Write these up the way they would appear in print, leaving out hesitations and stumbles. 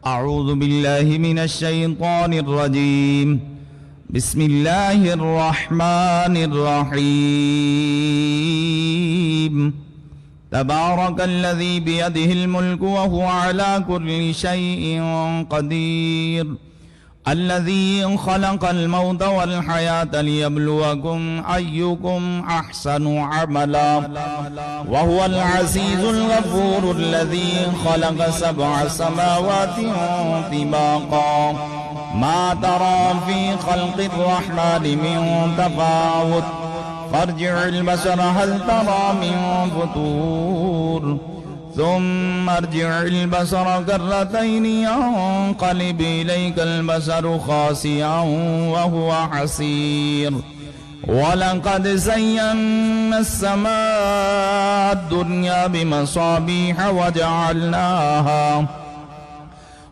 أعوذ بالله من الشيطان الرجيم. بسم الله الرحمن الرحيم. تبارك الذي بيده الملك وهو على كل شيء قدير. الذي خلق الموت والحياة ليبلوكم أيكم أحسن عملا وهو العزيز الغفور الذي خلق 7 سماوات طباقا ما ترى في خلق الرحمن من تفاوت فارجع البصر هل ترى من فطور ثم ارجع البصر كرتين ينقلب إليك البصر خاسئا وهو حسير ولقد زينا السماء الدنيا بمصابيح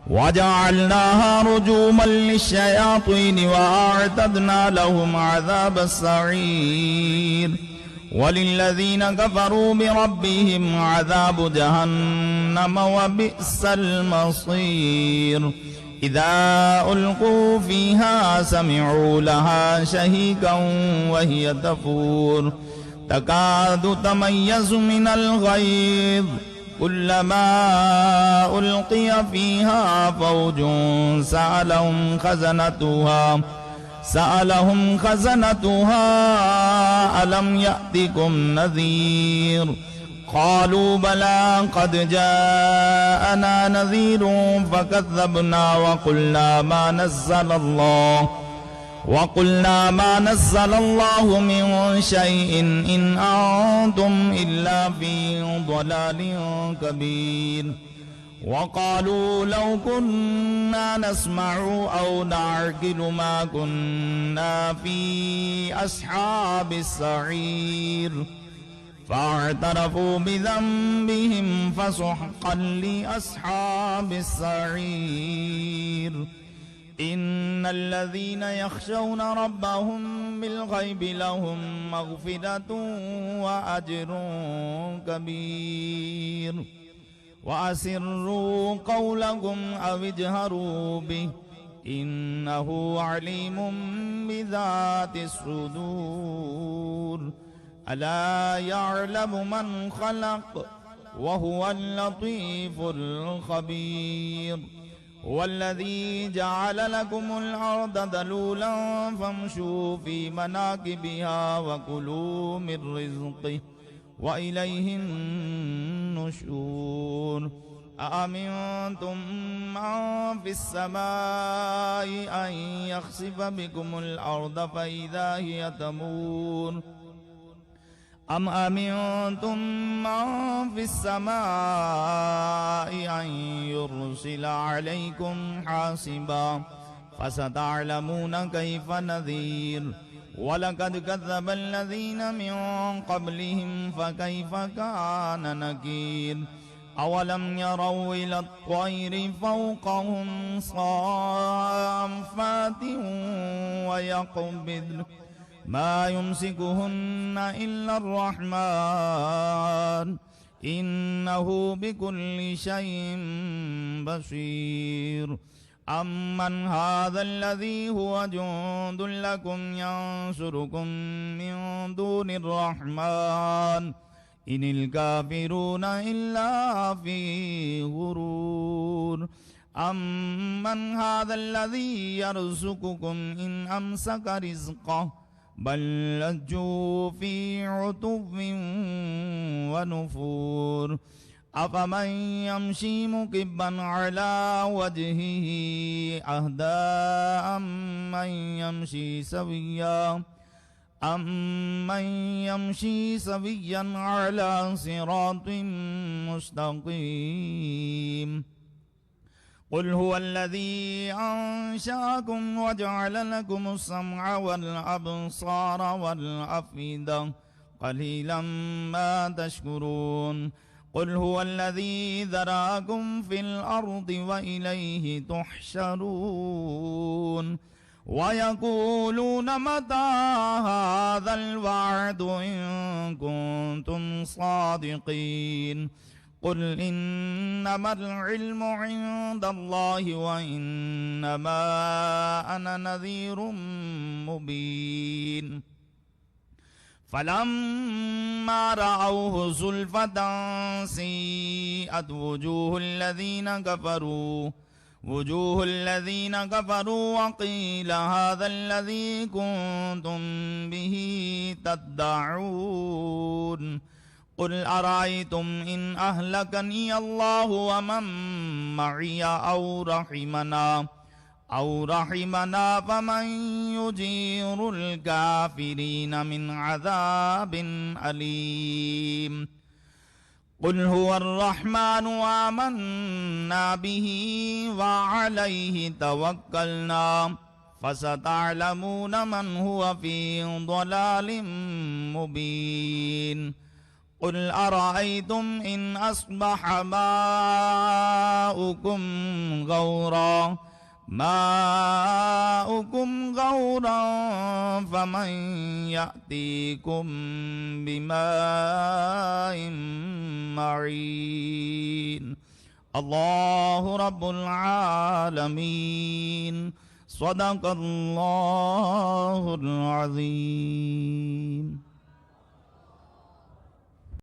وجعلناها رجوما للشياطين وأعتدنا لهم عذاب السعير وللذين كفروا بربهم عذاب جهنم وبئس المصير. إذا ألقوا فيها سمعوا لها شهيقا وهي تفور تكاد تميز من الغيظ كلما ألقي فيها فوج سألهم خزنتها ألم يأتكم نذير قالوا بلى قد جاءنا نذير فكذبنا وقلنا ما نزل الله من شيء إن أنتم إلا في ضلال كبير. وقالوا لو كنا نسمع أو نعقل ما كنا في أصحاب السعير فاعترفوا بذنبهم فسحقا لأصحاب السعير. إن الذين يخشون ربهم بالغيب لهم مغفرة وأجر كبير. وأسروا قولكم أو اجهروا به إنه عليم بذات الصدور. ألا يعلم من خلق وهو اللطيف الخبير. والذي جعل لكم الأرض ذلولا فامشوا في مناكبها وكلوا من رزقه وإليه النشور. أأمنتم من في السماء أن يخسف بكم الأرض فإذا هي تمور أم أمنتم من في السماء أن يرسل عليكم حاصبا فستعلمون كيف نذير. ولقد كذب الذين من قبلهم فكيف كان نكير. أولم يروا إلى الطير فوقهم صافات ويقبضن ما يمسكهن إلا الرحمن إنه بكل شيء بصير. أمن هذا الذي هو جند لكم ينصركم من دون الرحمن إن الكافرون إلا في غرور. أمن هذا الذي يرزقكم إن أمسك رزقه بل لجوا في عتو ونفور. أفمن يمشي مكبا على وجهه أهدى أمن يمشي سويا على صراط مستقيم. قل هو الذي أنشأكم وجعل لكم السمع والأبصار والأفئدة قليلا ما تشكرون. قل هو الذي ذراكم في الأرض وإليه تحشرون. ويقولون متى هذا الوعد إن كنتم صادقين قل إنما العلم عند الله وإنما أنا نذير مبين فلما رأوه زلفة سيئت وجوه الذين كفروا وقيل هذا الذي كنتم به تدعون قل أرأيتم إن أهلكني الله ومن معي أو رحمنا فمن يجير الكافرين من عذاب أليم قل هو الرحمن آمنا به وعليه توكلنا فستعلمون من هو في ضلال مبين قل أرأيتم إن أصبح ماؤكم غورا فمن يأتيكم بماء معين الله رب العالمين صدق الله العظيم